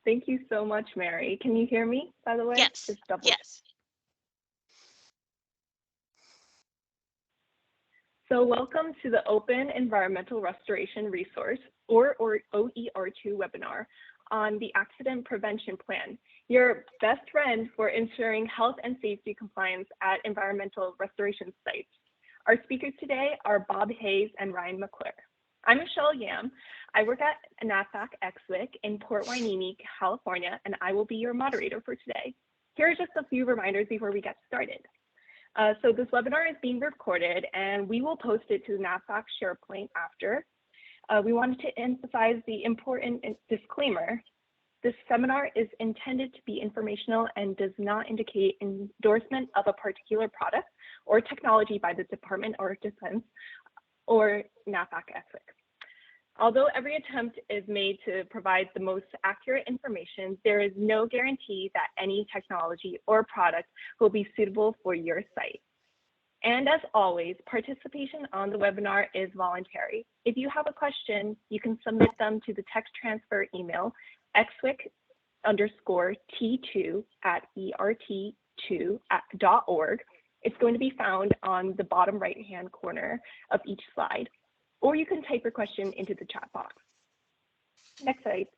Thank you so much, Mary. Can you hear me, by the way? Yes. Just double. Yes. So welcome to the Open Environmental Restoration Resource, or OER2 webinar on the Accident Prevention Plan, your best friend for ensuring health and safety compliance at environmental restoration sites. Our speakers today are Bob Hayes and Ryan McClure. I'm Michelle Yam. I work at NAFAC Exwick in Port Hueneme, California, and I will be your moderator for today. Here are just a few reminders before we get started. So this webinar is being recorded and we will post it to the NAFAC SharePoint after. We wanted to emphasize the important disclaimer. This seminar is intended to be informational and does not indicate endorsement of a particular product or technology by the Department of Defense or NAFAC Exwick. Although every attempt is made to provide the most accurate information, there is no guarantee that any technology or product will be suitable for your site. And as always, participation on the webinar is voluntary. If you have a question, you can submit them to the text transfer email, exwick_t2@ert2.org. It's going to be found on the bottom right-hand corner of each slide, or you can type your question into the chat box. Next slide.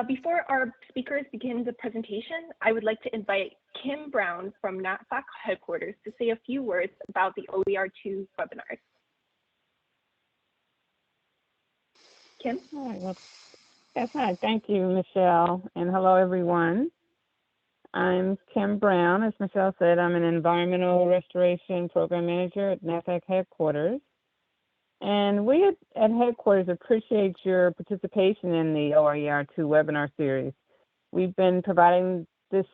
Before our speakers begin the presentation, I would like to invite Kim Brown from NAFAC headquarters to say a few words about the OER2 webinars. Kim? All right, well, yes, hi, thank you, Michelle, and hello, everyone. I'm Kim Brown. As Michelle said, I'm an Environmental Restoration Program Manager at NAFAC headquarters. And we at headquarters appreciate your participation in the OER2 webinar series. We've been providing this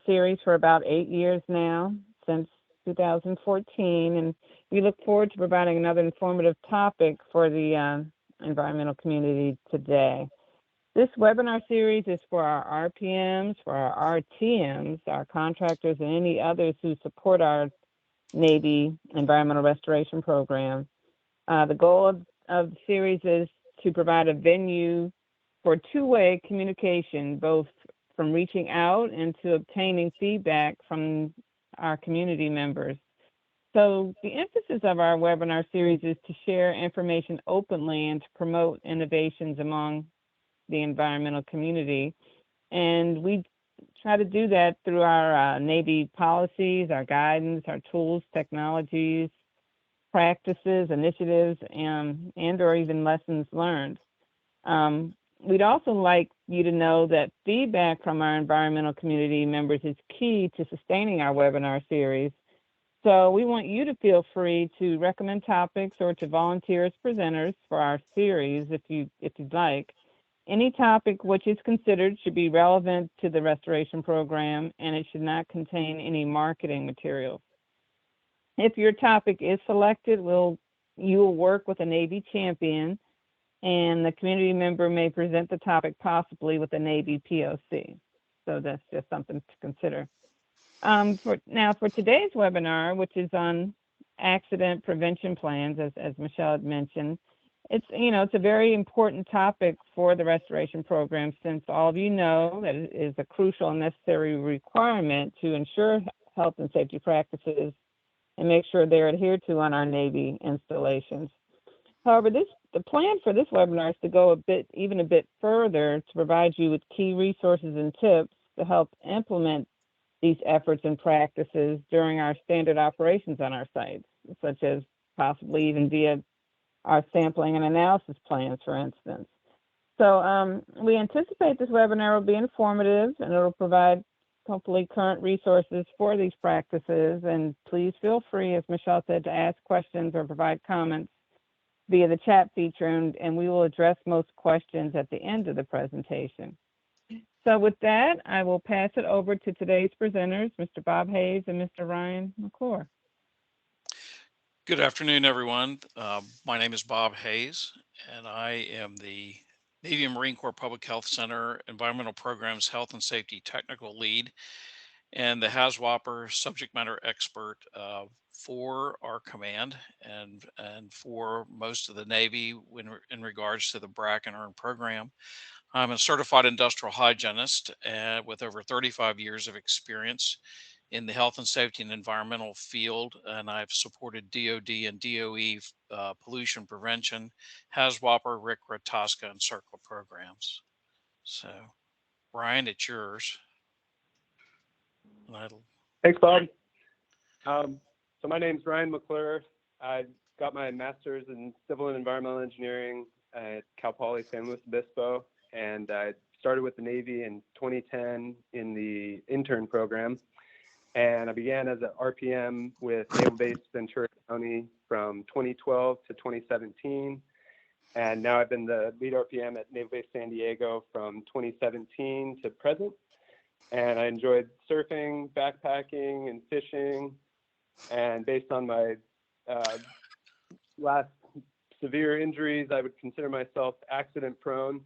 series for about 8 years now, since 2014, and we look forward to providing another informative topic for the environmental community today. This webinar series is for our RPMs, for our RTMs, our contractors, and any others who support our Navy Environmental Restoration Program. The goal of the series is to provide a venue for two-way communication, both from reaching out and to obtaining feedback from our community members. So the emphasis of our webinar series is to share information openly and to promote innovations among the environmental community. And we try to do that through our Navy policies, our guidance, our tools, technologies, practices, initiatives, and or even lessons learned. We'd also like you to know that feedback from our environmental community members is key to sustaining our webinar series. So we want you to feel free to recommend topics or to volunteer as presenters for our series if you'd like. Any topic which is considered should be relevant to the restoration program, and it should not contain any marketing materials. If your topic is selected, you will work with a Navy champion, and the community member may present the topic possibly with a Navy POC. So that's just something to consider. For today's webinar, which is on accident prevention plans, as Michelle had mentioned, it's a very important topic for the restoration program, since all of you know that it is a crucial and necessary requirement to ensure health and safety practices and make sure they're adhered to on our Navy installations. However, the plan for this webinar is to go even a bit further to provide you with key resources and tips to help implement these efforts and practices during our standard operations on our sites, such as possibly even via our sampling and analysis plans, for instance. So we anticipate this webinar will be informative and it will provide hopefully current resources for these practices. And please feel free, as Michelle said, to ask questions or provide comments via the chat feature, and we will address most questions at the end of the presentation. So with that, I will pass it over to today's presenters, Mr. Bob Hayes and Mr. Ryan McClure. Good afternoon, everyone. My name is Bob Hayes, and I am the Navy and Marine Corps Public Health Center Environmental Programs Health and Safety Technical Lead and the Hazwoper subject matter expert for our command and for most of the Navy in regards to the BRAC and EARN program. I'm a certified industrial hygienist with over 35 years of experience in the health and safety and environmental field, and I've supported DoD and DOE pollution prevention, Hazwoper, RCRA, TSCA, and CERCLA programs. So, Brian, it's yours. Thanks, Bob. So my name's Ryan McClure. I got my master's in civil and environmental engineering at Cal Poly San Luis Obispo, and I started with the Navy in 2010 in the intern program. And I began as an RPM with Naval Base Ventura County from 2012 to 2017. And now I've been the lead RPM at Naval Base San Diego from 2017 to present. And I enjoyed surfing, backpacking, and fishing. And based on my last severe injuries, I would consider myself accident prone.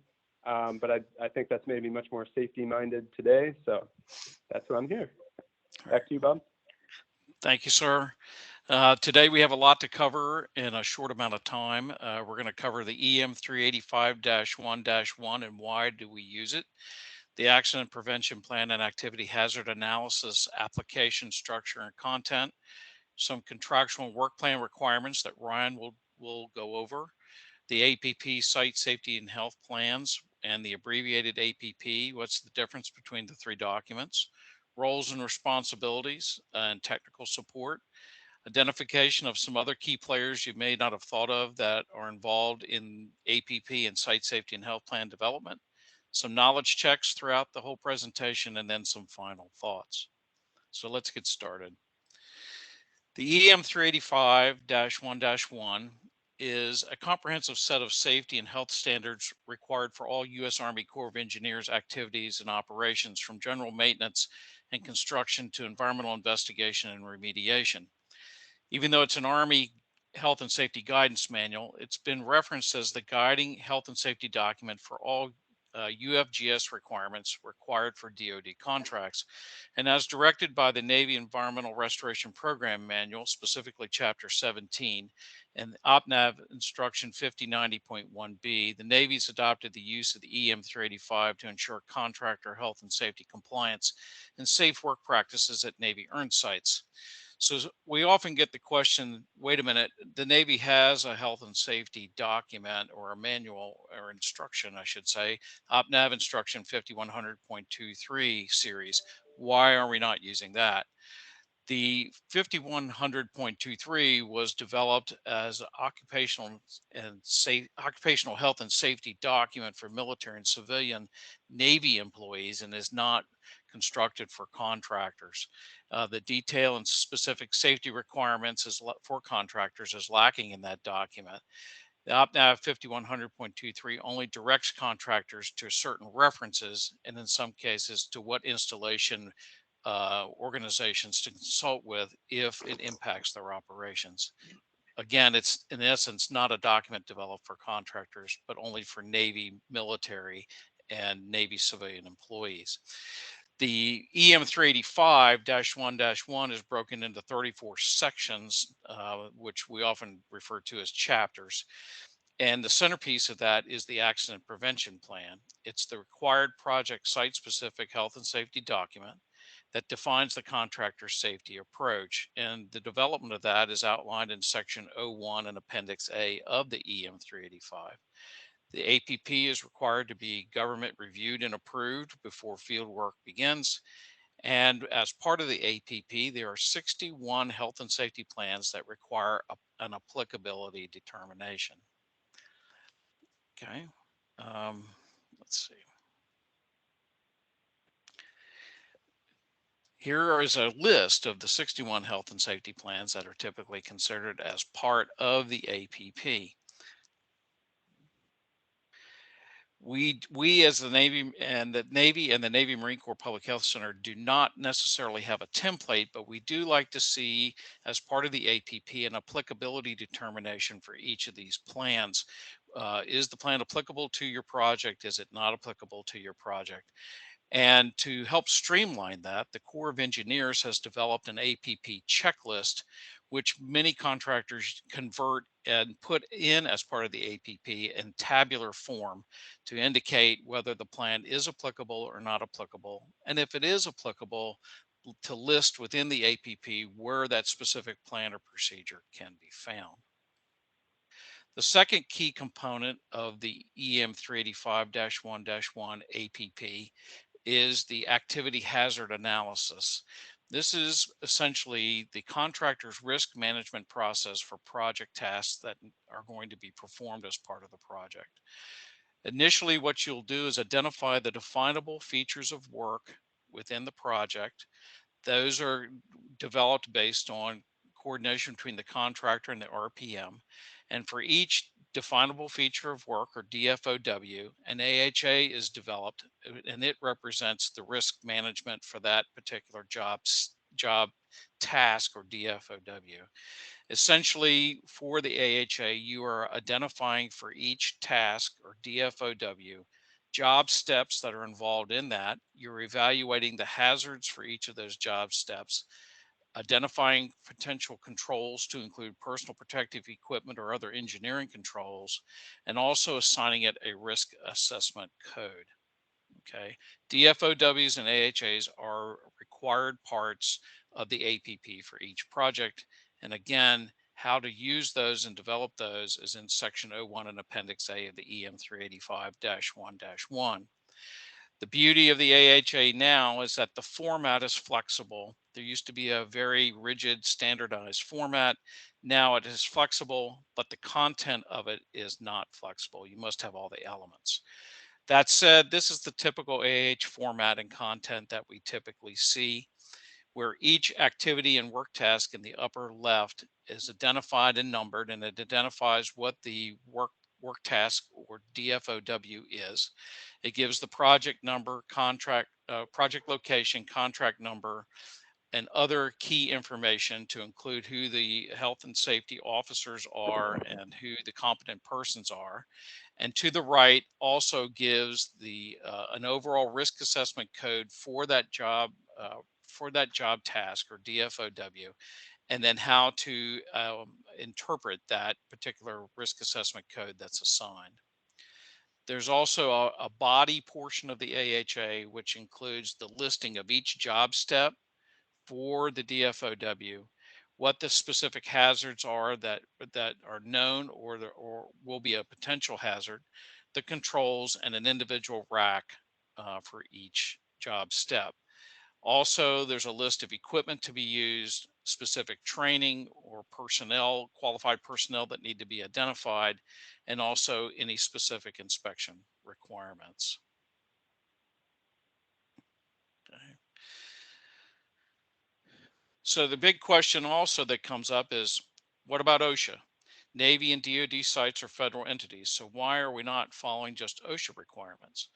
But I think that's made me much more safety minded today. So that's why I'm here. Back to you, Bob. Thank you, sir. Today we have a lot to cover in a short amount of time. We're going to cover the EM 385-1-1 and why do we use it, the accident prevention plan and activity hazard analysis, application structure and content, some contractual and work plan requirements that Ryan will go over, the APP site safety and health plans and the abbreviated APP, what's the difference between the three documents, roles and responsibilities and technical support, identification of some other key players you may not have thought of that are involved in APP and site safety and health plan development, some knowledge checks throughout the whole presentation, and then some final thoughts. So let's get started. The EM 385-1-1 is a comprehensive set of safety and health standards required for all U.S. Army Corps of Engineers activities and operations, from general maintenance and construction to environmental investigation and remediation. Even though it's an Army health and safety guidance manual, it's been referenced as the guiding health and safety document for all UFGS requirements required for DoD contracts. And as directed by the Navy Environmental Restoration Program Manual, specifically Chapter 17, and OPNAV Instruction 5090.1b, the Navy's adopted the use of the EM 385 to ensure contractor health and safety compliance and safe work practices at Navy earned sites. So we often get the question, wait a minute, the Navy has a health and safety document or a manual or instruction, I should say, OPNAV Instruction 5100.23 series. Why are we not using that? The 5100.23 was developed as an occupational health and safety document for military and civilian Navy employees and is not constructed for contractors. The detail and specific safety requirements for contractors is lacking in that document. The OPNAV 5100.23 only directs contractors to certain references and in some cases to what installation organizations to consult with if it impacts their operations. Again, it's in essence not a document developed for contractors, but only for Navy military and Navy civilian employees. The EM 385-1-1 is broken into 34 sections, which we often refer to as chapters. And the centerpiece of that is the accident prevention plan. It's the required project site-specific health and safety document that defines the contractor's safety approach. And the development of that is outlined in Section 01 and Appendix A of the EM 385. The APP is required to be government reviewed and approved before field work begins. And as part of the APP, there are 61 health and safety plans that require an applicability determination. Okay, let's see. Here is a list of the 61 health and safety plans that are typically considered as part of the APP. We as the Navy and the Navy Marine Corps Public Health Center do not necessarily have a template, but we do like to see as part of the APP an applicability determination for each of these plans. Is the plan applicable to your project? Is it not applicable to your project? And to help streamline that, the Corps of Engineers has developed an APP checklist, which many contractors convert and put in as part of the APP in tabular form to indicate whether the plan is applicable or not applicable. And if it is applicable, to list within the APP where that specific plan or procedure can be found. The second key component of the EM 385-1-1 APP is the activity hazard analysis. This is essentially the contractor's risk management process for project tasks that are going to be performed as part of the project. Initially, what you'll do is identify the definable features of work within the project. Those are developed based on coordination between the contractor and the RPM. And for each definable feature of work, or DFOW, an AHA is developed, and it represents the risk management for that particular job task, or DFOW. Essentially, for the AHA, you are identifying for each task, or DFOW, job steps that are involved in that. You're evaluating the hazards for each of those job steps, identifying potential controls to include personal protective equipment or other engineering controls, and also assigning it a risk assessment code. Okay, DFOWs and AHAs are required parts of the APP for each project. And again, how to use those and develop those is in section 01 and appendix A of the EM 385-1-1. The beauty of the AHA now is that the format is flexible. There used to be a very rigid, standardized format. Now it is flexible, but the content of it is not flexible. You must have all the elements. That said, this is the typical AH format and content that we typically see, where each activity and work task in the upper left is identified and numbered, and it identifies what the work task, or DFOW, is. It gives the project number, project location, contract number, and other key information, to include who the health and safety officers are and who the competent persons are. And to the right also gives the an overall risk assessment code for that job task, or DFOW, and then how to interpret that particular risk assessment code that's assigned. There's also a body portion of the AHA, which includes the listing of each job step for the DFOW, what the specific hazards are that are known or will be a potential hazard, the controls, and an individual rack for each job step. Also, there's a list of equipment to be used, specific training or qualified personnel that need to be identified, and also any specific inspection requirements. Okay. So the big question also that comes up is, what about OSHA? Navy and DoD sites are federal entities, so why are we not following just OSHA requirements?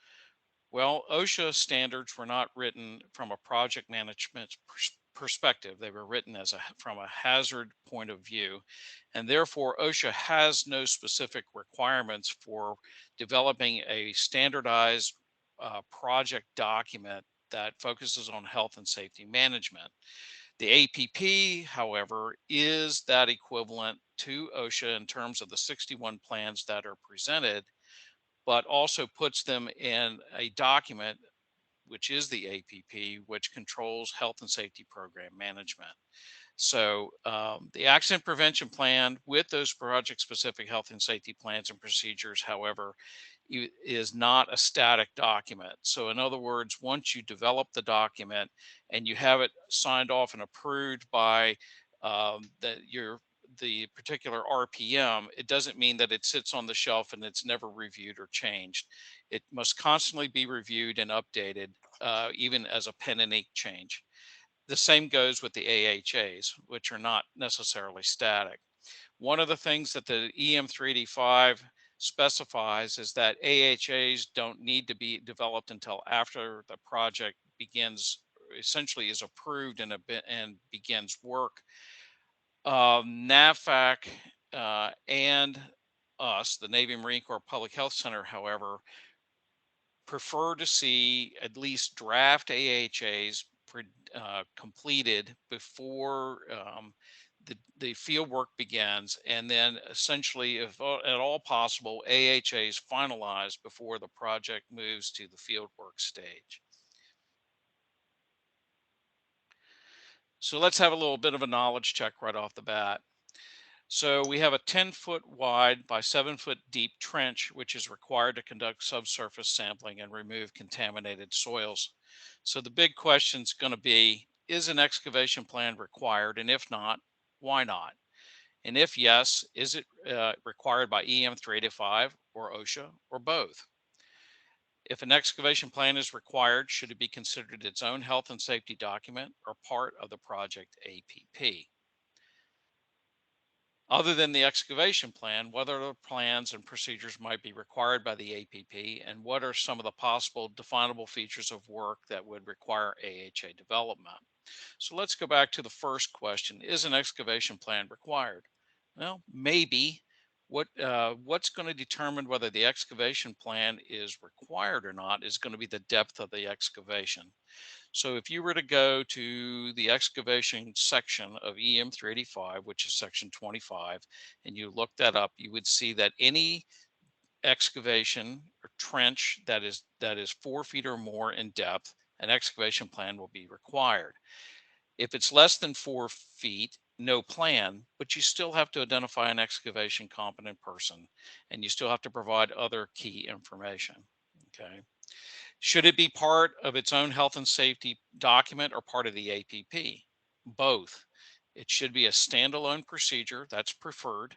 Well, OSHA standards were not written from a project management perspective. They were written from a hazard point of view, and therefore OSHA has no specific requirements for developing a standardized project document that focuses on health and safety management. The APP, however, is that equivalent to OSHA in terms of the 61 plans that are presented, but also puts them in a document, which is the APP, which controls health and safety program management. So the accident prevention plan with those project specific health and safety plans and procedures, however, is not a static document. So in other words, once you develop the document and you have it signed off and approved by the particular RPM, it doesn't mean that it sits on the shelf and it's never reviewed or changed. It must constantly be reviewed and updated, even as a pen and ink change. The same goes with the AHAs, which are not necessarily static. One of the things that the EM 385 specifies is that AHAs don't need to be developed until after the project essentially is approved and begins work. NAVFAC and us, the Navy Marine Corps Public Health Center, however, prefer to see at least draft AHAs completed before the field work begins, and then essentially, if at all possible, AHAs finalized before the project moves to the field work stage. So let's have a little bit of a knowledge check right off the bat. So we have a 10-foot wide by 7-foot deep trench, which is required to conduct subsurface sampling and remove contaminated soils. So the big question is going to be, is an excavation plan required? And if not, why not? And if yes, is it required by EM 385 or OSHA or both? If an excavation plan is required, should it be considered its own health and safety document or part of the project APP? Other than the excavation plan, what other plans and procedures might be required by the APP, and what are some of the possible definable features of work that would require AHA development? So let's go back to the first question. Is an excavation plan required? Well, maybe. What's going to determine whether the excavation plan is required or not is going to be the depth of the excavation. So if you were to go to the excavation section of EM 385, which is section 25, and you look that up, you would see that any excavation or trench that is 4 feet or more in depth, an excavation plan will be required. If it's less than 4 feet, no plan, but you still have to identify an excavation competent person, and you still have to provide other key information. Okay. Should it be part of its own health and safety document or part of the APP? Both. It should be a standalone procedure, that's preferred,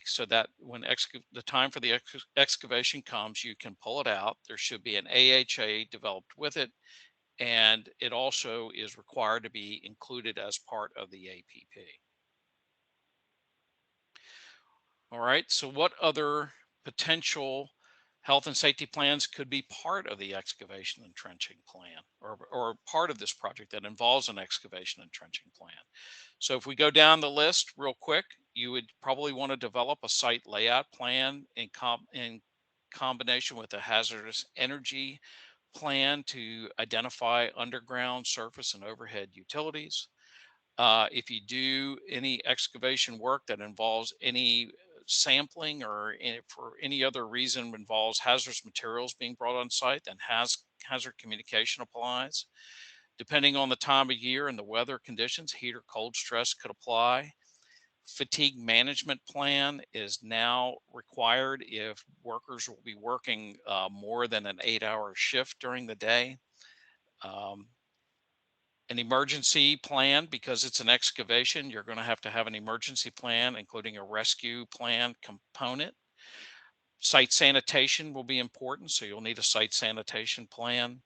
so that when the time for the excavation comes, you can pull it out. There should be an AHA developed with it, and it also is required to be included as part of the APP. All right, so what other potential health and safety plans could be part of the excavation and trenching plan, or part of this project that involves an excavation and trenching plan? So if we go down the list real quick, you would probably want to develop a site layout plan in combination with a hazardous energy plan to identify underground, surface, and overhead utilities. If you do any excavation work that involves any sampling or for any other reason involves hazardous materials being brought on site, then hazard communication applies. Depending on the time of year and the weather conditions, heat or cold stress could apply. Fatigue management plan is now required if workers will be working more than an 8-hour shift during the day. An emergency plan, because it's an excavation, you're going to have an emergency plan, including a rescue plan component. Site sanitation will be important, so you'll need a site sanitation plan.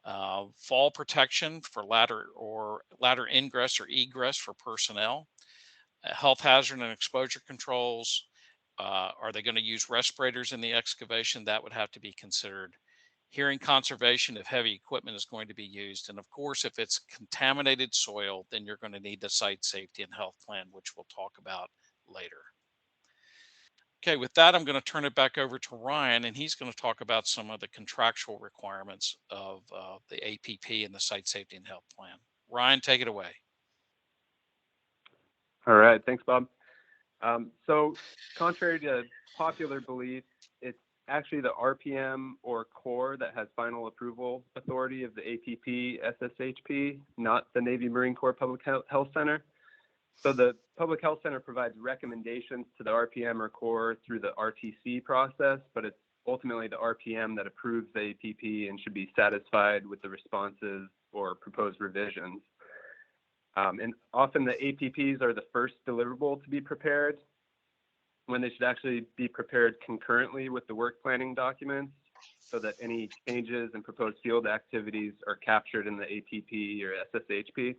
Fall protection for ladder ingress or egress for personnel. Health hazard and exposure controls. Are they going to use respirators in the excavation? That would have to be considered. Hearing conservation if heavy equipment is going to be used. And of course, if it's contaminated soil, then you're going to need the site safety and health plan, which we'll talk about later. Okay, with that, I'm going to turn it back over to Ryan, and he's going to talk about some of the contractual requirements of the APP and the site safety and health plan. Ryan, take it away. All right, thanks, Bob. So contrary to popular belief, it's actually the RPM or Corps that has final approval authority of the APP SSHP, not the Navy Marine Corps Public Health Center. So the Public Health Center provides recommendations to the RPM or Corps through the RTC process, but it's ultimately the RPM that approves the APP and should be satisfied with the responses or proposed revisions. And often the APPs are the first deliverable to be prepared, when they should actually be prepared concurrently with the work planning documents, so that any changes and proposed field activities are captured in the APP or SSHP.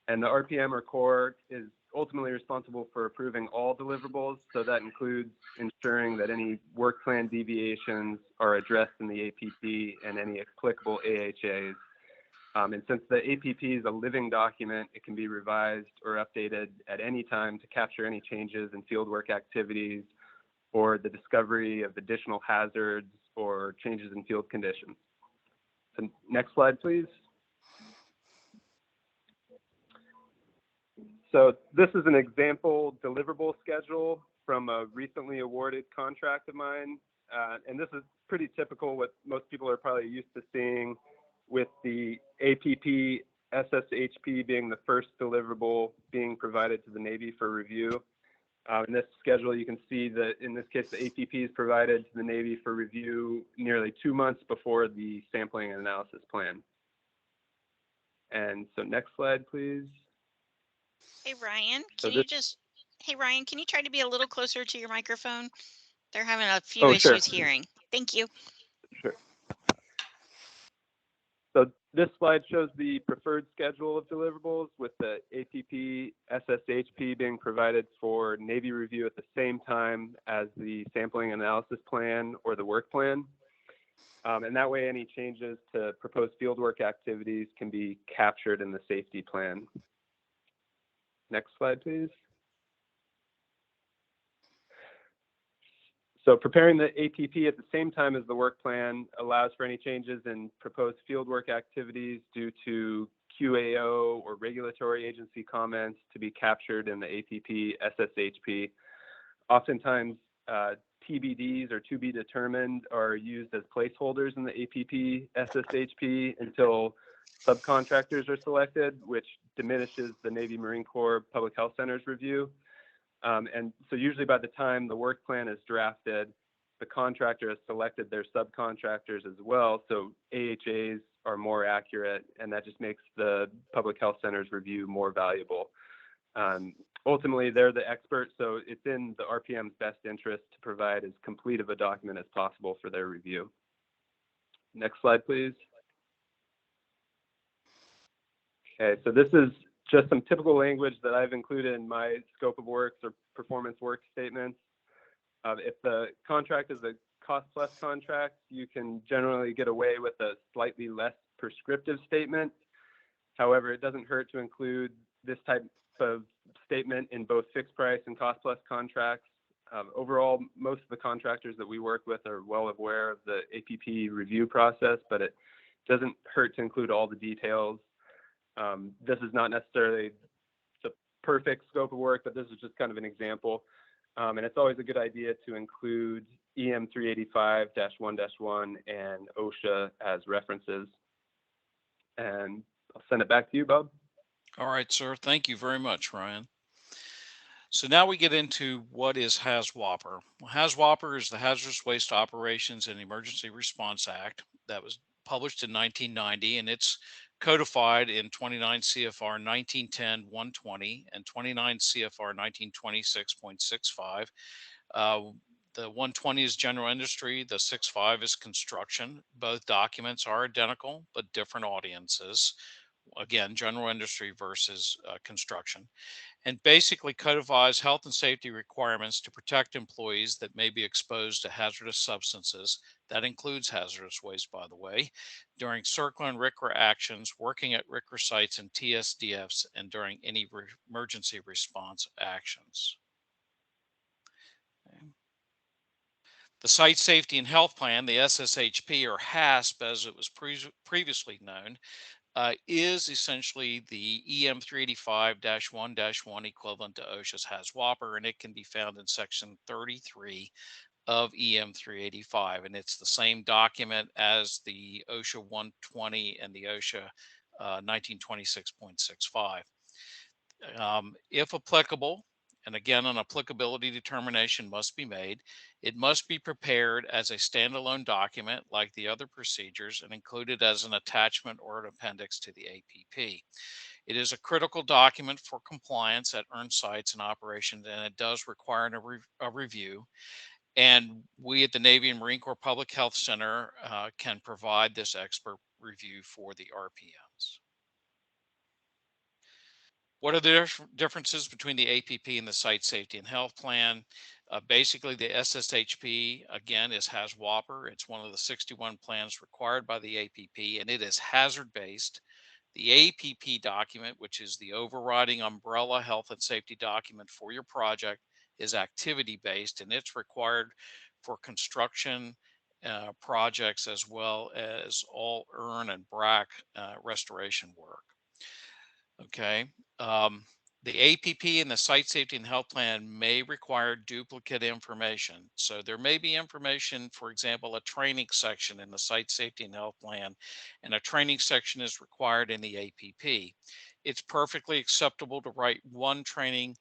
And the RPM or Corps is ultimately responsible for approving all deliverables, so that includes ensuring that any work plan deviations are addressed in the APP and any applicable AHAs. And since the APP is a living document, it can be revised or updated at any time to capture any changes in fieldwork activities or the discovery of additional hazards or changes in field conditions. So next slide, please. So this is an example deliverable schedule from a recently awarded contract of mine. And this is pretty typical what most people are probably used to seeing, with the APP SSHP being the first deliverable being provided to the Navy for review. In this schedule, you can see that in this case, the APP is provided to the Navy for review nearly 2 months before the sampling and analysis plan. And so next slide, please. Hey, Ryan, hey, Ryan, can you try to be a little closer to your microphone? They're having a few issues hearing. Thank you. Sure. So this slide shows the preferred schedule of deliverables, with the APP SSHP being provided for Navy review at the same time as the sampling analysis plan or the work plan. And that way, any changes to proposed fieldwork activities can be captured in the safety plan. Next slide, please. So preparing the APP at the same time as the work plan allows for any changes in proposed fieldwork activities due to QAO or regulatory agency comments to be captured in the APP SSHP. Oftentimes, TBDs or to be determined are used as placeholders in the APP SSHP until subcontractors are selected, which diminishes the Navy Marine Corps Public Health Center's review. And so usually by the time the work plan is drafted, the contractor has selected their subcontractors as well. So AHAs are more accurate, and that just makes the Public Health Center's review more valuable. Ultimately, they're the experts, so it's in the RPM's best interest to provide as complete of a document as possible for their review. Next slide, please. Okay, so this is just some typical language that I've included in my scope of works or performance work statements. If the contract is a cost-plus contract, you can generally get away with a slightly less prescriptive statement. However, it doesn't hurt to include this type of statement in both fixed price and cost-plus contracts. Overall, most of the contractors that we work with are well aware of the APP review process, but it doesn't hurt to include all the details. This is not necessarily the perfect scope of work, but this is just kind of an example. And it's always a good idea to include EM 385-1-1 and OSHA as references. And I'll send it back to you, Bob. All right, sir. Thank you very much, Ryan. So now we get into what is Hazwoper. Well, Hazwoper is the Hazardous Waste Operations and Emergency Response Act that was published in 1990, and it's codified in 29 CFR 1910-120 and 29 CFR 1926.65. The 120 is general industry, the 65 is construction. Both documents are identical, but different audiences. Again, general industry versus construction. And basically codifies health and safety requirements to protect employees that may be exposed to hazardous substances. That includes hazardous waste, by the way, during CERCLA and RCRA actions, working at RCRA sites and TSDFs, and during any emergency response actions. Okay. The Site Safety and Health Plan, the SSHP, or HASP as it was previously known, is essentially the EM 385-1-1 equivalent to OSHA's Hazwoper, and it can be found in section 33 of EM 385. And it's the same document as the OSHA 120 and the OSHA 1926.65. If applicable, and again, an applicability determination must be made. It must be prepared as a standalone document like the other procedures and included as an attachment or an appendix to the APP. It is a critical document for compliance at earned sites and operations, and it does require a review. And we at the Navy and Marine Corps Public Health Center can provide this expert review for the RPMs. What are the differences between the APP and the Site Safety and Health Plan? Basically, the SSHP, again, is Hazwoper. It's one of the 61 plans required by the APP, and it is hazard-based. The APP document, which is the overriding umbrella health and safety document for your project, is activity-based, and it's required for construction projects as well as all EARN and BRAC restoration work. Okay. The APP and the Site Safety and Health Plan may require duplicate information. So there may be information, for example, a training section in the Site Safety and Health Plan, and a training section is required in the APP. It's perfectly acceptable to write one training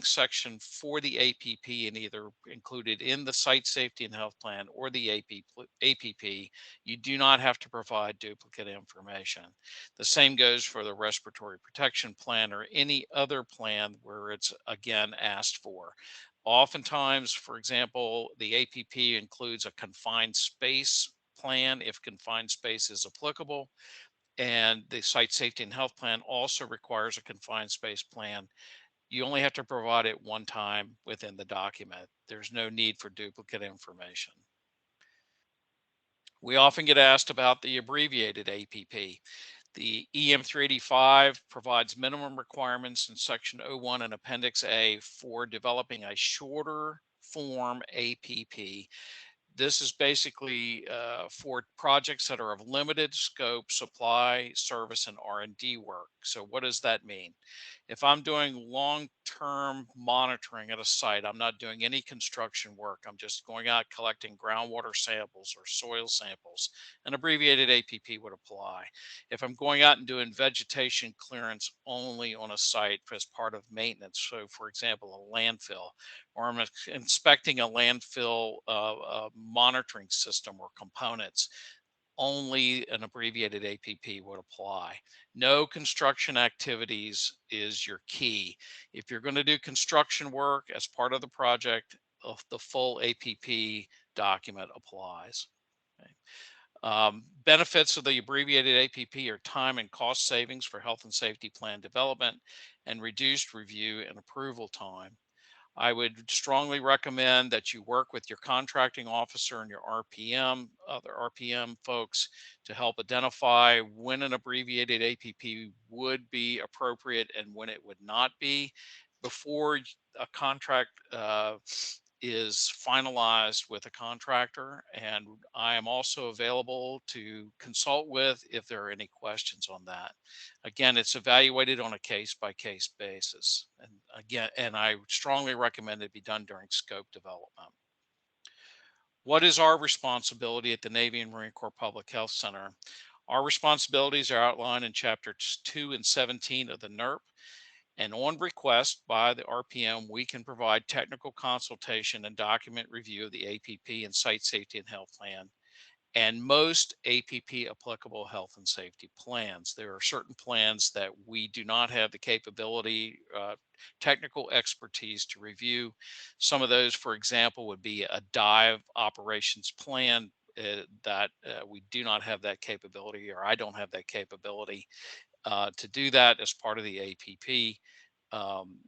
section for the APP and either included in the Site Safety and Health Plan or the APP. You do not have to provide duplicate information. The same goes for the Respiratory Protection Plan or any other plan where it's again asked for. Oftentimes, for example, the APP includes a confined space plan if confined space is applicable, and the Site Safety and Health Plan also requires a confined space plan. You only have to provide it one time within the document. There's no need for duplicate information. We often get asked about the abbreviated APP. The EM385 provides minimum requirements in Section 01 and Appendix A for developing a shorter form APP. This is basically for projects that are of limited scope, supply, service, and R&D work. So what does that mean? If I'm doing long-term monitoring at a site, I'm not doing any construction work. I'm just going out collecting groundwater samples or soil samples. An abbreviated APP would apply. If I'm going out and doing vegetation clearance only on a site as part of maintenance, so for example, a landfill, or I'm inspecting a landfill monitoring system or components, only an abbreviated APP would apply. No construction activities is your key. If you're going to do construction work as part of the project, the full APP document applies. Okay. Benefits of the abbreviated APP are time and cost savings for health and safety plan development and reduced review and approval time. I would strongly recommend that you work with your contracting officer and your other RPM folks to help identify when an abbreviated APP would be appropriate and when it would not be before a contract is finalized with a contractor. And I am also available to consult with if there are any questions on that. Again, it's evaluated on a case-by-case basis. And I strongly recommend it be done during scope development. What is our responsibility at the Navy and Marine Corps Public Health Center? Our responsibilities are outlined in chapters 2 and 17 of the NERP. And on request by the RPM, we can provide technical consultation and document review of the APP and Site Safety and Health Plan, and most APP applicable health and safety plans. There are certain plans that we do not have the capability, technical expertise to review. Some of those, for example, would be a dive operations plan that we do not have that capability, or I don't have that capability to do that as part of the APP.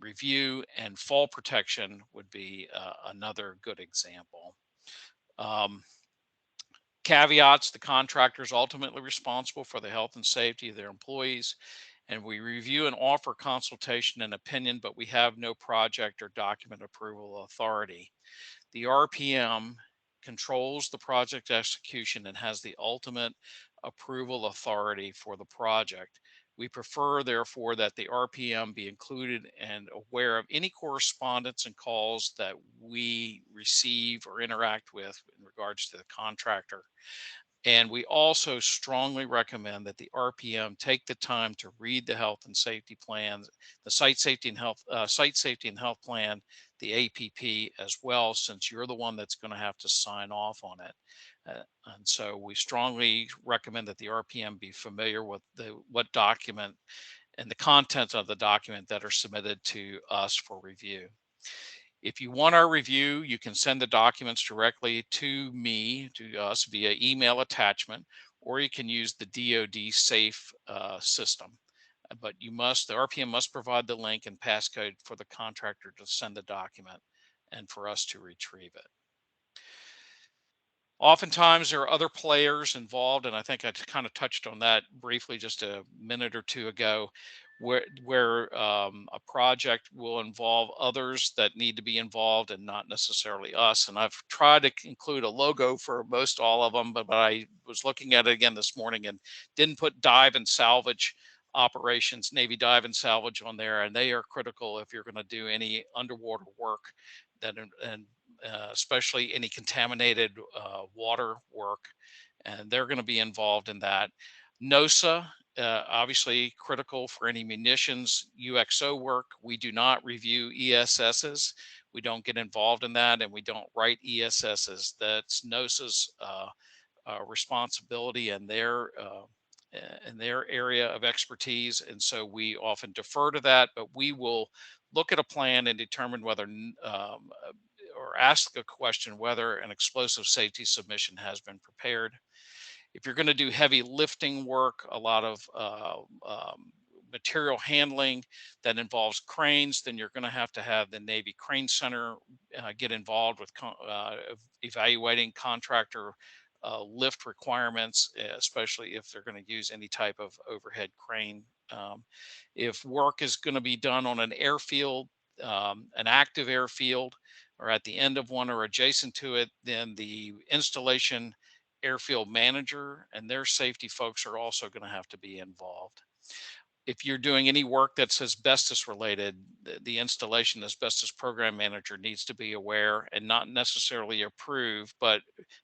Review and fall protection would be another good example. Caveats: the contractor is ultimately responsible for the health and safety of their employees, and we review and offer consultation and opinion, but we have no project or document approval authority. The RPM controls the project execution and has the ultimate approval authority for the project. We prefer, therefore, that the RPM be included and aware of any correspondence and calls that we receive or interact with in regards to the contractor. And we also strongly recommend that the RPM take the time to read the health and safety plans, the Site Safety and Health Plan, the APP as well, since you're the one that's going to have to sign off on it. And so we strongly recommend that the RPM be familiar with what document and the contents of the document that are submitted to us for review. If you want our review, you can send the documents directly to us via email attachment, or you can use the DoD SAFE system. But the RPM must provide the link and passcode for the contractor to send the document and for us to retrieve it. Oftentimes there are other players involved, and I think I kind of touched on that briefly just a minute or two ago. where a project will involve others that need to be involved and not necessarily us. And I've tried to include a logo for most all of them, but I was looking at it again this morning and didn't put dive and salvage operations, Navy dive and salvage on there, and they are critical if you're going to do any underwater work that and especially any contaminated water work, and they're going to be involved in that. NOSA, obviously critical for any munitions UXO work. We do not review ESSs. We don't get involved in that, and we don't write ESSs. That's NOSA's responsibility and their area of expertise, and so we often defer to that. But we will look at a plan and determine whether or ask a question whether an explosive safety submission has been prepared. If you're going to do heavy lifting work, a lot of material handling that involves cranes, then you're going to have the Navy Crane Center get involved with evaluating contractor lift requirements, especially if they're going to use any type of overhead crane. If work is going to be done on an airfield, an active airfield, or at the end of one or adjacent to it, then the installation airfield manager and their safety folks are also going to have to be involved. If you're doing any work that's asbestos related, the installation asbestos program manager needs to be aware and not necessarily approve, but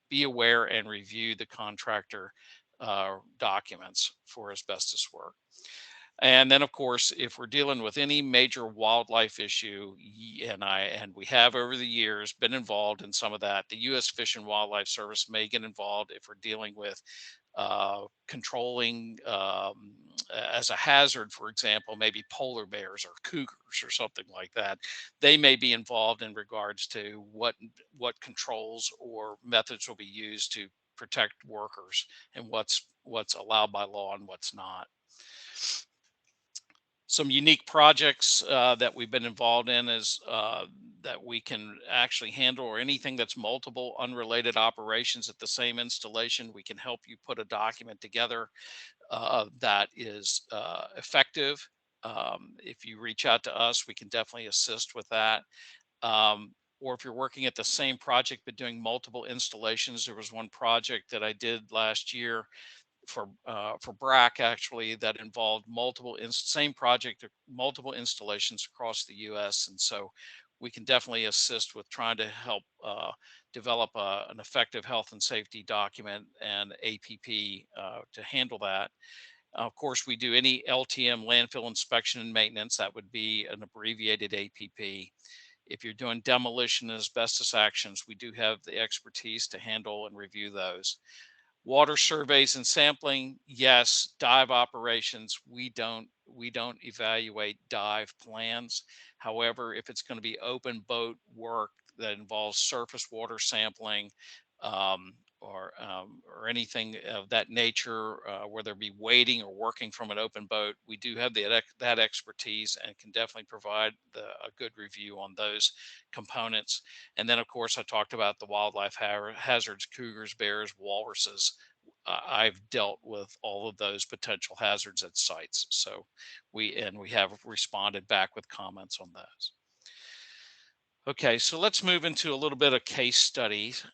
be aware and review the contractor documents for asbestos work. And then, of course, if we're dealing with any major wildlife issue, and we have over the years been involved in some of that, the U.S. Fish and Wildlife Service may get involved if we're dealing with controlling as a hazard, for example, maybe polar bears or cougars or something like that. They may be involved in regards to what controls or methods will be used to protect workers and what's allowed by law and what's not. Some unique projects that we've been involved in is that we can actually handle, or anything that's multiple unrelated operations at the same installation. We can help you put a document together that is effective. If you reach out to us, we can definitely assist with that. Or if you're working at the same project but doing multiple installations, there was one project that I did last year for BRAC, actually, that involved same project, multiple installations across the U.S. And so we can definitely assist with trying to help develop an effective health and safety document and APP to handle that. Of course, we do any LTM, landfill inspection and maintenance. That would be an abbreviated APP. If you're doing demolition and asbestos actions, we do have the expertise to handle and review those. Water surveys and sampling, yes. Dive operations, we don't evaluate dive plans. However, if it's going to be open boat work that involves surface water sampling, or anything of that nature, whether it be wading or working from an open boat, we do have that expertise and can definitely provide a good review on those components. And then, of course, I talked about the wildlife hazards, cougars, bears, walruses. I've dealt with all of those potential hazards at sites. So we have responded back with comments on those. Okay, so let's move into a little bit of case studies.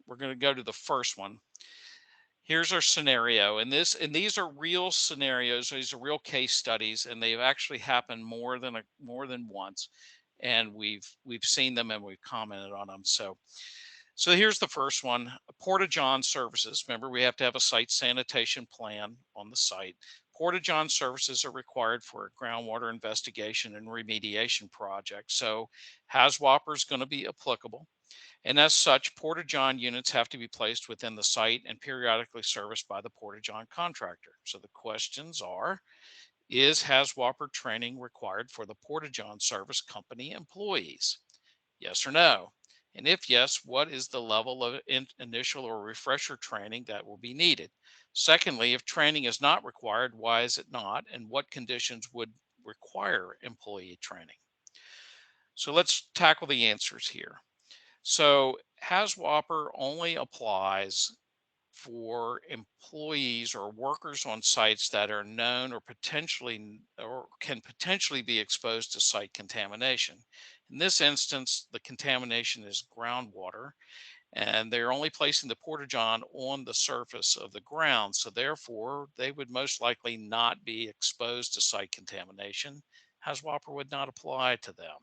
We're going to go to the first one. Here's our scenario, and these are real scenarios. These are real case studies, and they've actually happened more than once, and we've seen them and we've commented on them. So here's the first one: Porta-John services. Remember, we have to have a site sanitation plan on the site. Porta-John services are required for a groundwater investigation and remediation project. So Hazwoper is going to be applicable. And as such, Porta-John units have to be placed within the site and periodically serviced by the Porta-John contractor. So the questions are: is Hazwoper training required for the Porta-John service company employees? Yes or no? And if yes, what is the level of initial or refresher training that will be needed? Secondly, if training is not required, why is it not? And what conditions would require employee training? So let's tackle the answers here. So Hazwoper only applies for employees or workers on sites that are known or can potentially be exposed to site contamination. In this instance, the contamination is groundwater, and they're only placing the porta-john on the surface of the ground. So therefore, they would most likely not be exposed to site contamination. Hazwoper would not apply to them.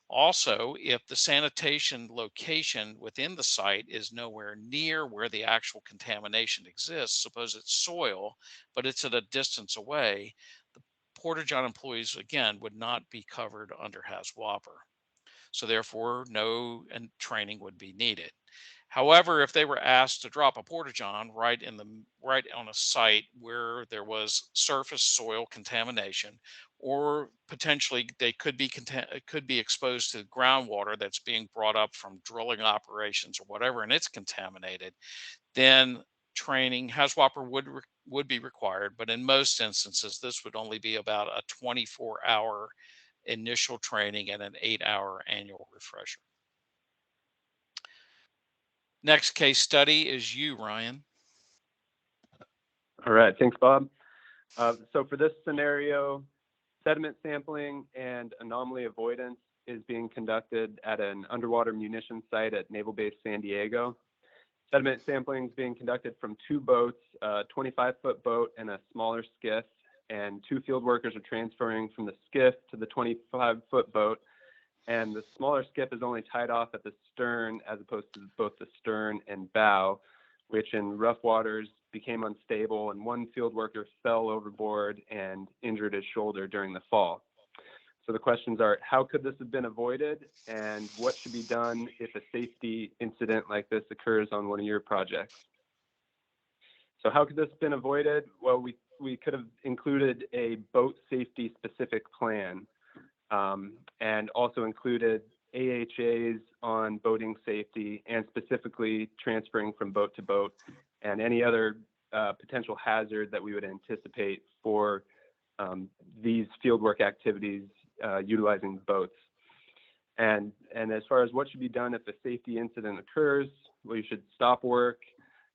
Also, if the sanitation location within the site is nowhere near where the actual contamination exists, suppose it's soil, but it's at a distance away, the porta-john employees, again, would not be covered under Hazwoper. So therefore, no training would be needed. However, if they were asked to drop a porta-john right on a site where there was surface soil contamination, or potentially they could be exposed to groundwater that's being brought up from drilling operations or whatever, and it's contaminated, then training Hazwoper would be required. But in most instances, this would only be about a 24-hour initial training and an 8-hour annual refresher. Next case study is you, Ryan. All right, thanks, Bob. So for this scenario, sediment sampling and anomaly avoidance is being conducted at an underwater munitions site at Naval Base San Diego. Sediment sampling is being conducted from two boats, a 25-foot boat and a smaller skiff, and two field workers are transferring from the skiff to the 25-foot boat, and the smaller skiff is only tied off at the stern as opposed to both the stern and bow, which in rough waters became unstable, and one field worker fell overboard and injured his shoulder during the fall. So the questions are, how could this have been avoided, and what should be done if a safety incident like this occurs on one of your projects? So how could this have been avoided? Well, we could have included a boat safety specific plan, and also included AHAs on boating safety and specifically transferring from boat to boat, and any other potential hazard that we would anticipate for these fieldwork activities utilizing boats. And as far as what should be done if a safety incident occurs, well, you should stop work,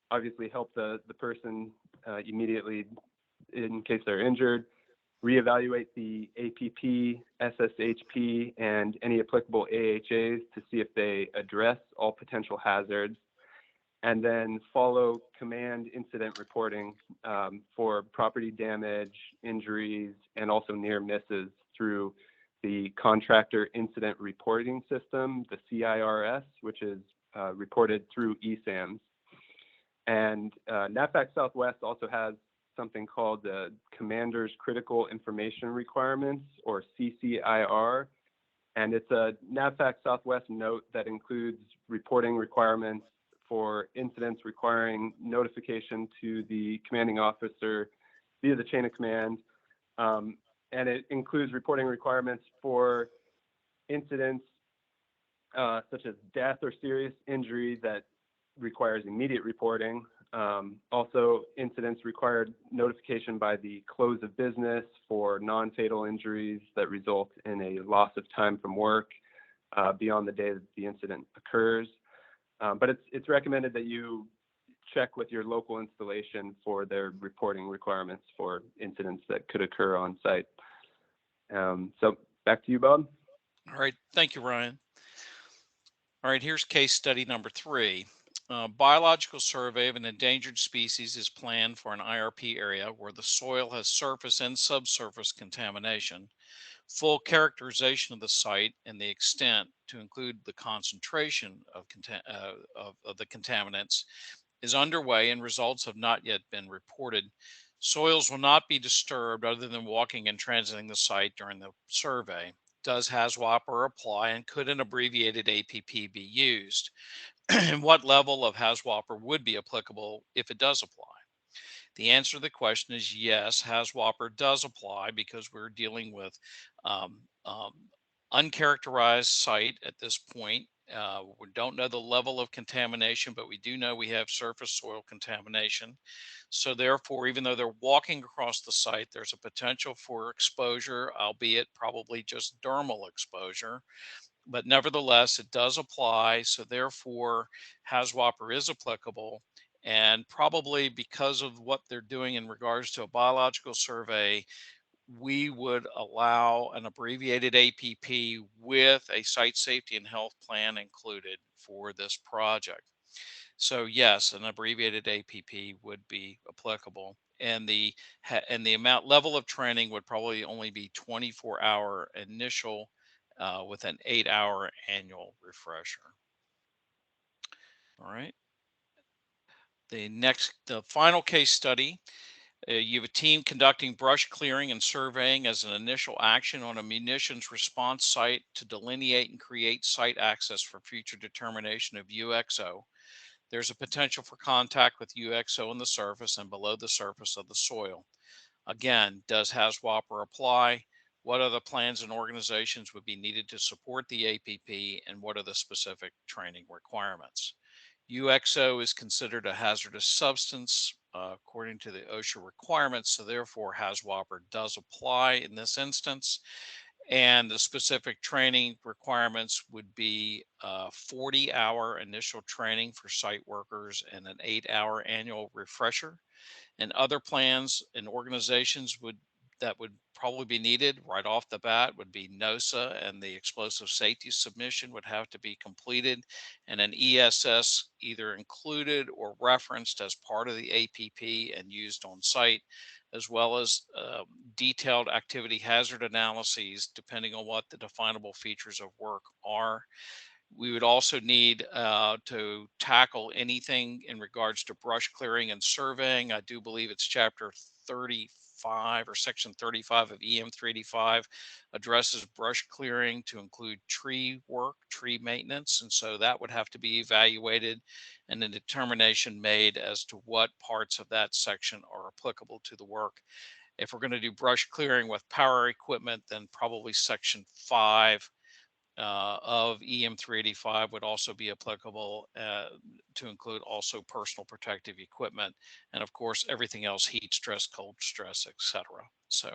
obviously help the person immediately in case they're injured, reevaluate the APP, SSHP, and any applicable AHAs to see if they address all potential hazards, and then follow command incident reporting for property damage, injuries, and also near misses through the Contractor Incident Reporting System, the CIRS, which is reported through ESAMS. And NAVFAC Southwest also has something called the Commander's Critical Information Requirements, or CCIR. And it's a NAVFAC Southwest note that includes reporting requirements for incidents requiring notification to the commanding officer via the chain of command. And it includes reporting requirements for incidents such as death or serious injury that requires immediate reporting. Also, incidents required notification by the close of business for non-fatal injuries that result in a loss of time from work beyond the day that the incident occurs. But it's recommended that you check with your local installation for their reporting requirements for incidents that could occur on site. So back to you, Bob. All right, thank you, Ryan. All right, here's case study number 3. Biological survey of an endangered species is planned for an IRP area where the soil has surface and subsurface contamination. Full characterization of the site and the extent to include the concentration of the contaminants is underway, and results have not yet been reported. Soils will not be disturbed other than walking and transiting the site during the survey. Does Hazwoper apply, and could an abbreviated APP be used? And what level of Hazwoper would be applicable if it does apply? The answer to the question is yes, Hazwoper does apply, because we're dealing with uncharacterized site at this point. We don't know the level of contamination, but we do know we have surface soil contamination. So therefore, even though they're walking across the site, there's a potential for exposure, albeit probably just dermal exposure. But nevertheless, it does apply. So therefore, Hazwoper is applicable. And probably because of what they're doing in regards to a biological survey, we would allow an abbreviated APP with a site safety and health plan included for this project. So yes, an abbreviated APP would be applicable, and the level of training would probably only be 24-hour initial with an 8-hour annual refresher. All right. The final case study. You have a team conducting brush clearing and surveying as an initial action on a munitions response site to delineate and create site access for future determination of UXO. There's a potential for contact with UXO on the surface and below the surface of the soil. Again, does Hazwoper apply? What other plans and organizations would be needed to support the APP, and what are the specific training requirements? UXO is considered a hazardous substance according to the Osha requirements, so therefore Hazwoper does apply in this instance. And the specific training requirements would be 40-hour initial training for site workers and an 8-hour annual refresher. And other plans and organizations that would probably be needed right off the bat would be NOSA, and the explosive safety submission would have to be completed, and an ESS either included or referenced as part of the APP and used on site, as well as detailed activity hazard analyses depending on what the definable features of work are. We would also need to tackle anything in regards to brush clearing and surveying. I do believe it's chapter 35 or section 35 of EM 385 addresses brush clearing to include tree work, tree maintenance. And so that would have to be evaluated and a determination made as to what parts of that section are applicable to the work. If we're going to do brush clearing with power equipment, then probably section 5 of EM 385 would also be applicable to include also personal protective equipment, and of course everything else: heat stress, cold stress, etc. So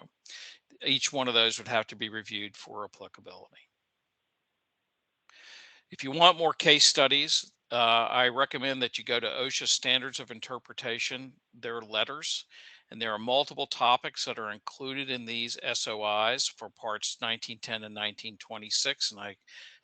each one of those would have to be reviewed for applicability. If you want more case studies, I recommend that you go to OSHA Standards of Interpretation, their letters, and there are multiple topics that are included in these SOIs for parts 1910 and 1926, and I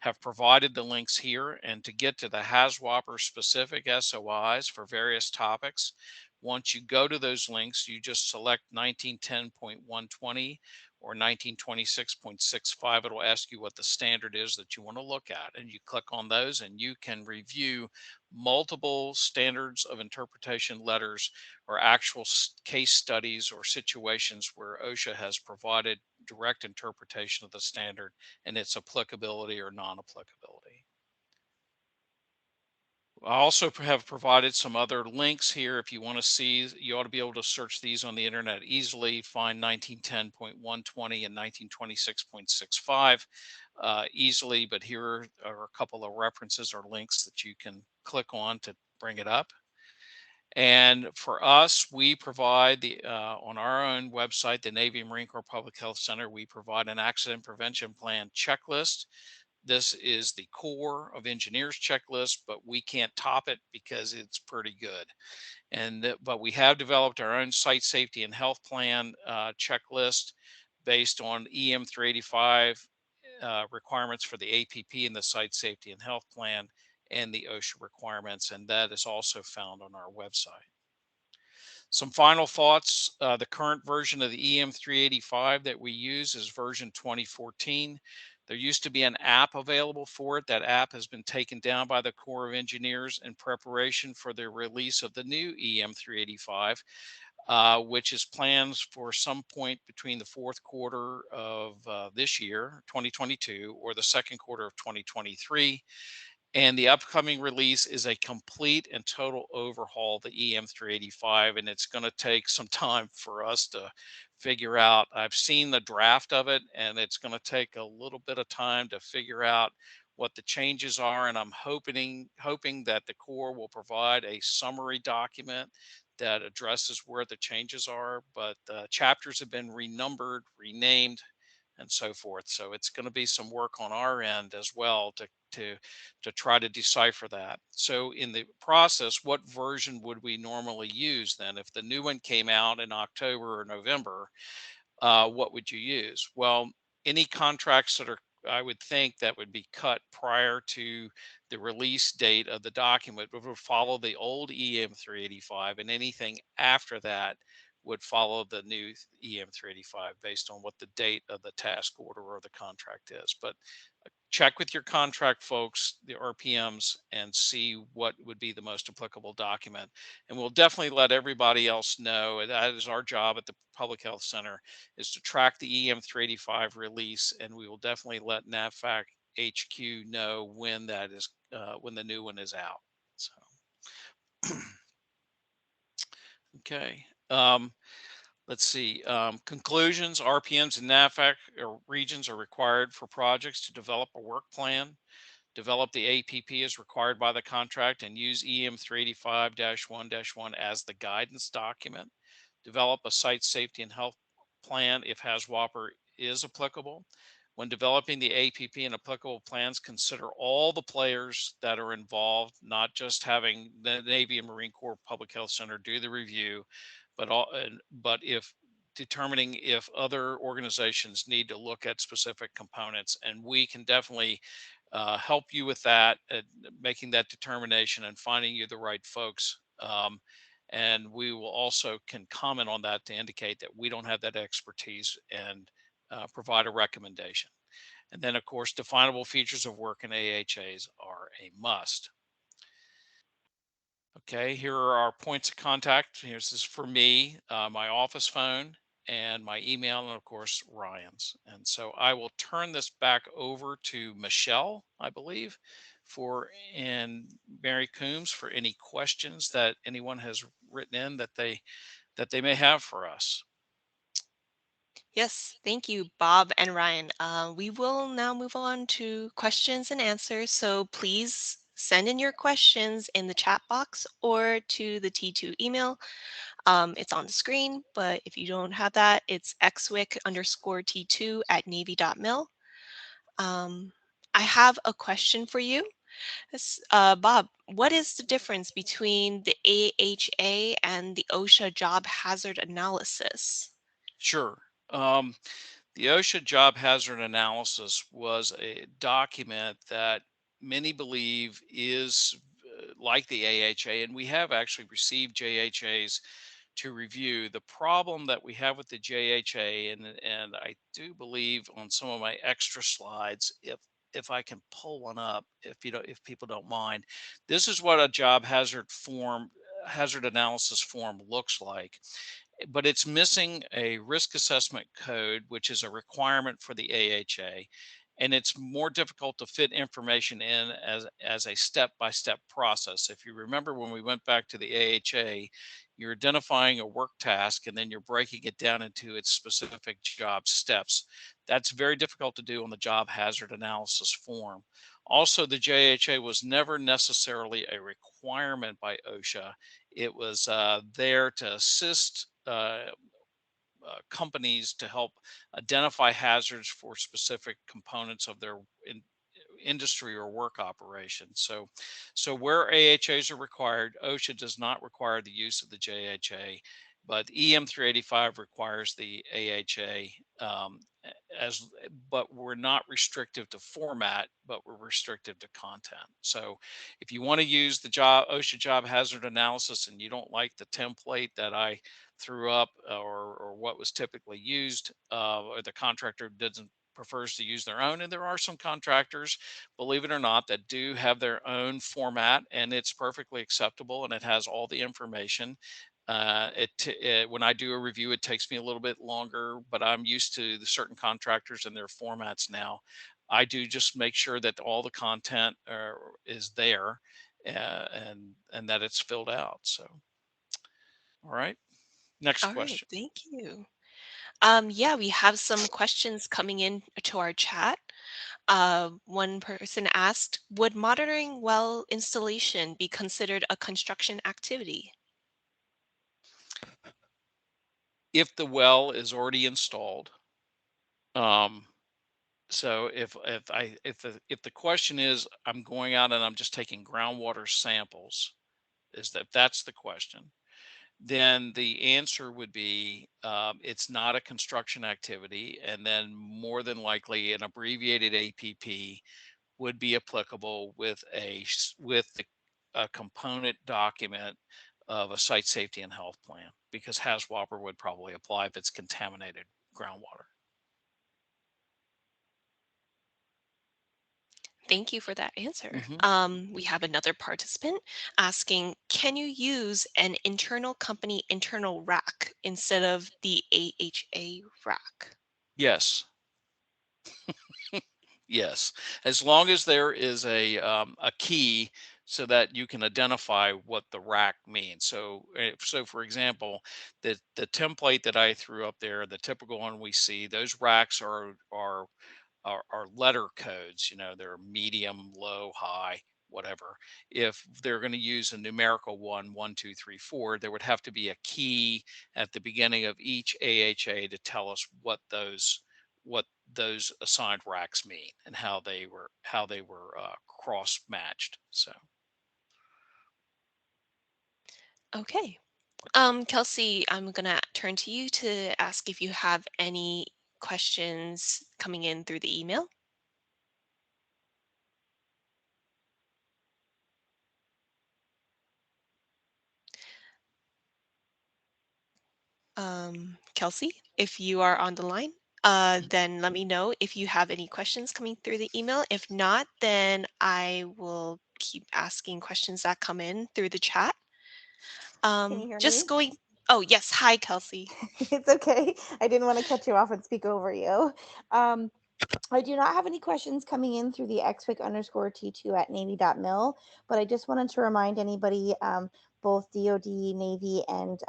have provided the links here. And to get to the Hazwoper specific SOIs for various topics, once you go to those links, you just select 1910.120 or 1926.65. It'll ask you what the standard is that you want to look at, and you click on those and you can review multiple standards of interpretation letters or actual case studies or situations where OSHA has provided direct interpretation of the standard and its applicability or non-applicability. I also have provided some other links here. If you want to see, you ought to be able to search these on the internet easily, find 1910.120 and 1926.65 easily, but here are a couple of references or links that you can click on to bring it up. And for us, we provide on our own website, the Navy and Marine Corps Public Health Center, we provide an accident prevention plan checklist. This is the Corps of Engineers checklist, but we can't top it because it's pretty good. But we have developed our own site safety and health plan checklist based on EM 385 requirements for the APP and the site safety and health plan and the OSHA requirements, and that is also found on our website. Some final thoughts. The current version of the EM 385 that we use is version 2014. There used to be an app available for it. That app has been taken down by the Corps of Engineers in preparation for the release of the new EM 385, which is planned for some point between the fourth quarter of this year, 2022, or the second quarter of 2023. And the upcoming release is a complete and total overhaul of the EM 385, and it's going to take some time for us to figure out. I've seen the draft of it, and it's going to take a little bit of time to figure out what the changes are. And I'm hoping that the Corps will provide a summary document that addresses where the changes are. But chapters have been renumbered, renamed, and so forth. So it's going to be some work on our end as well to to try to decipher that. So in the process, what version would we normally use then? If the new one came out in October or November, what would you use? Well, any contracts that are, I would think, that would be cut prior to the release date of the document would follow the old EM 385, and anything after that would follow the new EM 385 based on what the date of the task order or the contract is. But check with your contract folks, the RPMs, and see what would be the most applicable document. And we'll definitely let everybody else know. That is our job at the Public Health Center, is to track the EM 385 release, and we will definitely let NAVFAC HQ know when that is, when the new one is out. So, okay. Let's see. Conclusions: RPMs and NAVFAC regions are required for projects to develop a work plan, develop the APP as required by the contract, and use EM 385-1-1 as the guidance document. Develop a site safety and health plan if Hazwoper is applicable. When developing the APP and applicable plans, consider all the players that are involved, not just having the Navy and Marine Corps Public Health Center do the review, but if determining if other organizations need to look at specific components. And we can definitely help you with that, making that determination and finding you the right folks. And we will also can comment on that to indicate that we don't have that expertise and provide a recommendation. And then, of course, definable features of work in AHAs are a must. Okay, here are our points of contact. Here's this for me, my office phone, and my email, and of course, Ryan's. And so I will turn this back over to Michelle, I believe, and Mary Coombs for any questions that anyone has written in that they may have for us. Yes, thank you, Bob and Ryan. We will now move on to questions and answers. So please send in your questions in the chat box or to the T2 email. It's on the screen, but if you don't have that, it's xwic_T2@navy.mil. I have a question for you. Bob, what is the difference between the AHA and the OSHA job hazard analysis? Sure. The OSHA job hazard analysis was a document that many believe is like the AHA, and we have actually received JHAs to review. The problem that we have with the JHA, and I do believe on some of my extra slides, if I can pull one up, if people don't mind, this is what a job hazard analysis form looks like, but it's missing a risk assessment code, which is a requirement for the AHA. And it's more difficult to fit information in as a step-by-step process. If you remember when we went back to the AHA, you're identifying a work task and then you're breaking it down into its specific job steps. That's very difficult to do on the job hazard analysis form. Also, the JHA was never necessarily a requirement by OSHA. It was there to assist companies to help identify hazards for specific components of their industry or work operation. So where AHAs are required, OSHA does not require the use of the JHA, but EM 385 requires the AHA, but we're not restrictive to format, but we're restrictive to content. So if you want to use the OSHA job hazard analysis and you don't like the template that I threw up, or what was typically used, or the contractor prefers to use their own, and there are some contractors, believe it or not, that do have their own format, and it's perfectly acceptable and it has all the information. When I do a review, it takes me a little bit longer, but I'm used to the certain contractors and their formats now. I do just make sure that all the content is there, and that it's filled out. So, all right, next All right, question. thank you. Yeah, we have some questions coming in to our chat. One person asked, would monitoring well installation be considered a construction activity? If the well is already installed, So if the question is, I'm going out and I'm just taking groundwater samples, that's the question, then the answer would be it's not a construction activity, and then more than likely an abbreviated APP would be applicable with a component document of a site safety and health plan, because Hazwoper would probably apply if it's contaminated groundwater. Thank you for that answer. Mm-hmm. We have another participant asking, can you use an internal company internal rack instead of the AHA rack? Yes. Yes, as long as there is a key so that you can identify what the rack means. So, so for example, the template that I threw up there, the typical one we see, those racks are letter codes. You know, they're medium, low, high, whatever. If they're going to use a numerical 1, 2, 3, 4, there would have to be a key at the beginning of each AHA to tell us what those assigned racks mean and how they were cross matched. So Okay. Kelsey, I'm gonna turn to you to ask if you have any questions coming in through the email. Kelsey, if you are on the line, then let me know if you have any questions coming through the email. If not, then I will keep asking questions that come in through the chat. Can you hear me? Oh, yes. Hi, Kelsey. It's okay. I didn't want to cut you off and speak over you. I do not have any questions coming in through the xwic_t2@navy.mil, but I just wanted to remind anybody, both DoD, Navy, and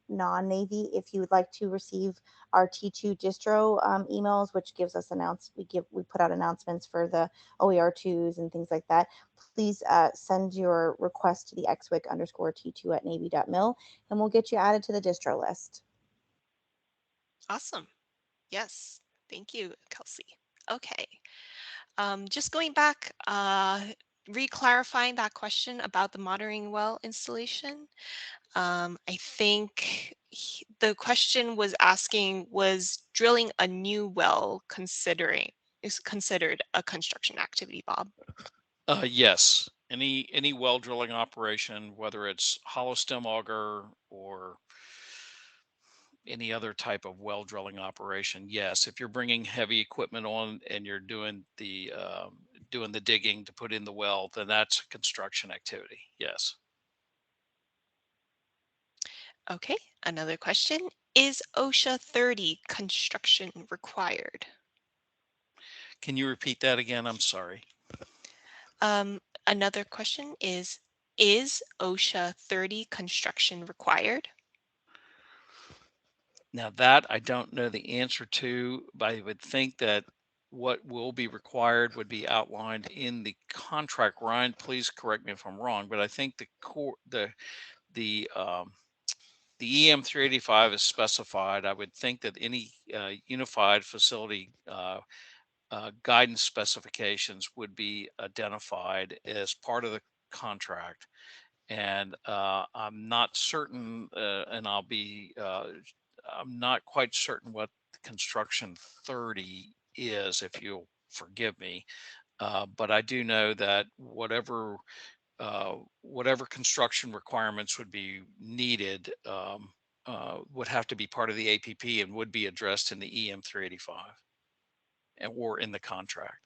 non-Navy, if you would like to receive our T2 distro emails, which gives us we put out announcements for the OER2s and things like that. Please send your request to the xwic_t2@navy.mil, and we'll get you added to the distro list. Awesome. Yes. Thank you, Kelsey. Okay. Just going back, re-clarifying that question about the monitoring well installation. I think the question was asking, was drilling a new well is considered a construction activity, Bob? yes, any well drilling operation, whether it's hollow stem auger or any other type of well drilling operation, yes. If you're bringing heavy equipment on and you're doing the digging to put in the well, then that's a construction activity. Yes. Okay, another question. Is OSHA 30 construction required? Can you repeat that again? I'm sorry. Another question is OSHA 30 construction required? Now that I don't know the answer to, but I would think that what will be required would be outlined in the contract. Ryan, please correct me if I'm wrong, but I think the EM 385 is specified. I would think that any unified facility guidance specifications would be identified as part of the contract. And I'm not certain, I'm not quite certain what construction 30 is, if you'll forgive me. But I do know that whatever construction requirements would be needed would have to be part of the APP and would be addressed in the EM 385 or in the contract.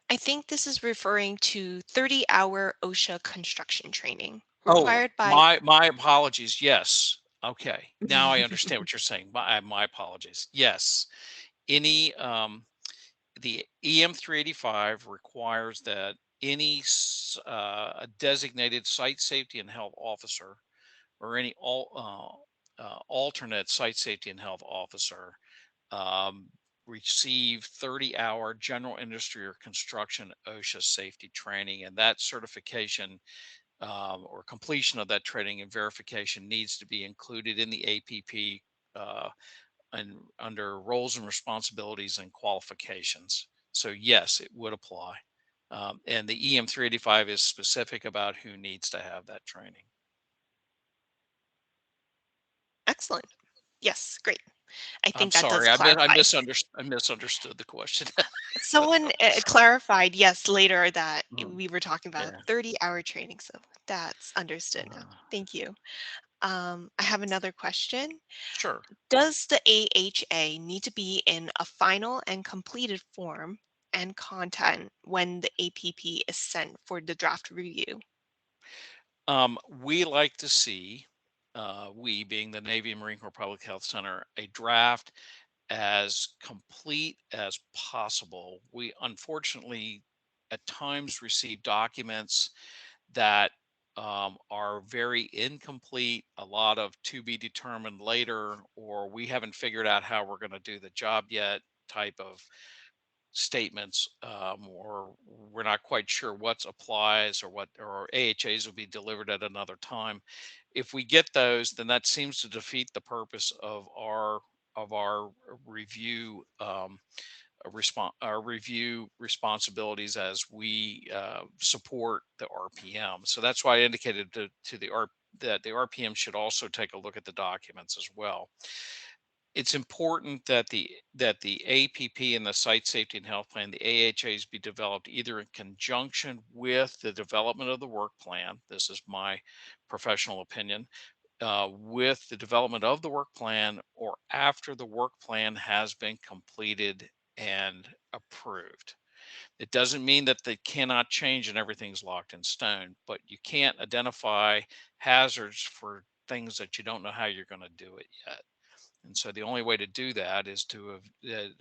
I think this is referring to 30-hour OSHA construction training Oh, required by. my apologies. Yes. Okay. Now I understand what you're saying. My apologies. Yes. Any the EM 385 requires that any a designated site safety and health officer or any alternate site safety and health officer um, receive 30-hour general industry or construction OSHA safety training, and that certification or completion of that training and verification needs to be included in the APP under roles and responsibilities and qualifications. So yes, it would apply. And the EM 385 is specific about who needs to have that training. Excellent. Yes, great. I I'm think that does sorry, I clarify. misunderstood the question. Someone clarified, yes, later that we were talking about Yeah. 30-hour training. So that's understood now. Thank you. I have another question. Sure. Does the AHA need to be in a final and completed form and content when the APP is sent for the draft review? We like to see, we being the Navy and Marine Corps Public Health Center, a draft as complete as possible. We unfortunately at times receive documents that are very incomplete, a lot of to be determined later, or we haven't figured out how we're going to do the job yet type of statements, or we're not quite sure what applies or what, or AHAs will be delivered at another time. If we get those, then that seems to defeat the purpose of our review our review responsibilities as we support the RPM. So that's why I indicated to the that the RPM should also take a look at the documents as well. It's important that the APP and the Site Safety and Health Plan, the AHAs, be developed either in conjunction with the development of the work plan. This is my professional opinion. With the development of the work plan or after the work plan has been completed and approved. It doesn't mean that they cannot change and everything's locked in stone, but you can't identify hazards for things that you don't know how you're going to do it yet. And so the only way to do that is to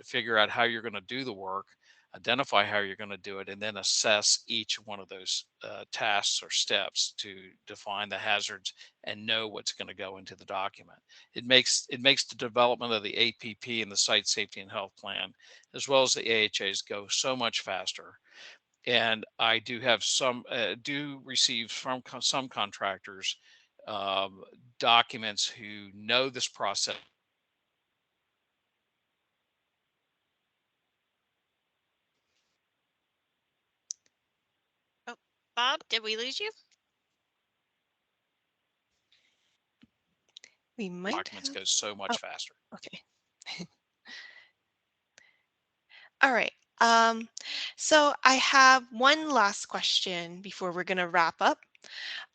figure out how you're going to do the work, identify how you're going to do it, and then assess each one of those tasks or steps to define the hazards and know what's going to go into the document. It makes the development of the APP and the Site Safety and Health Plan, as well as the AHAs, go so much faster. And I do have do receive from some contractors documents who know this process. Oh, Bob, did we lose you? We might Documents go so much faster. Okay. All right. So I have one last question before we're going to wrap up.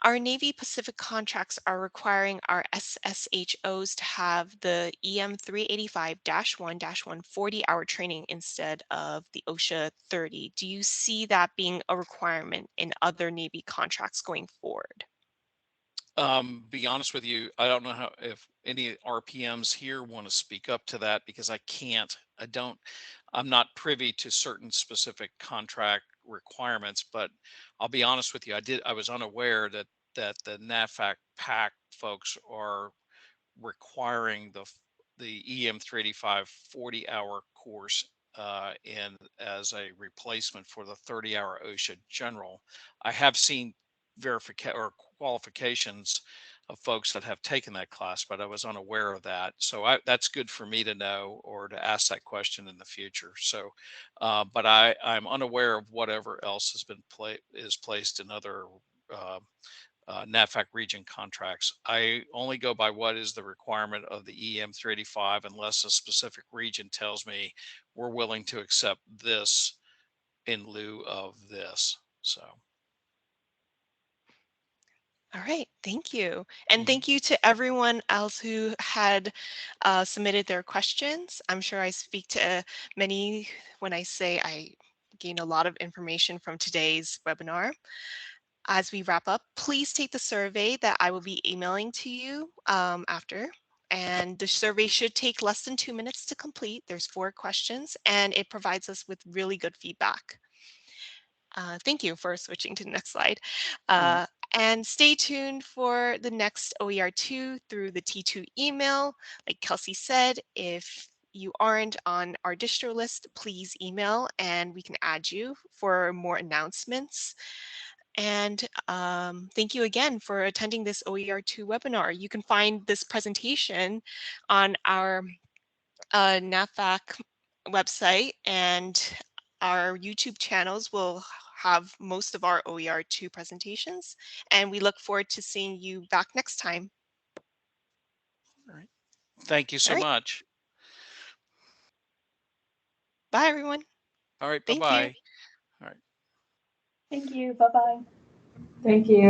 Our Navy Pacific contracts are requiring our SSHOs to have the EM 385-1-1 40-hour training instead of the OSHA 30. Do you see that being a requirement in other Navy contracts going forward? Be honest with you, I don't know if any RPMs here want to speak up to that, because I can't. I'm not privy to certain specific contract requirements, but I'll be honest with you. I was unaware that the NAVFAC PAC folks are requiring the EM 385 40-hour course and as a replacement for the 30-hour OSHA general. I have seen verification or qualifications of folks that have taken that class, but I was unaware of that. So that's good for me to know, or to ask that question in the future. So, but I'm unaware of whatever else has been placed in other NAVFAC region contracts. I only go by what is the requirement of the EM 385, unless a specific region tells me we're willing to accept this in lieu of this. So. All right, thank you. And thank you to everyone else who had submitted their questions. I'm sure I speak to many when I say I gained a lot of information from today's webinar. As we wrap up, please take the survey that I will be emailing to you after. And the survey should take less than 2 minutes to complete. There's 4 questions, and it provides us with really good feedback. Thank you for switching to the next slide. And stay tuned for the next OER2 through the T2 email. Like Kelsey said, if you aren't on our distro list, please email and we can add you for more announcements. And thank you again for attending this OER2 webinar. You can find this presentation on our NAFAC website, and our YouTube channels will have most of our OER2 presentations, and we look forward to seeing you back next time. All right. Thank you so much. Bye, everyone. All right. Thank Bye-bye. you. All right. Thank you. Bye-bye. Thank you.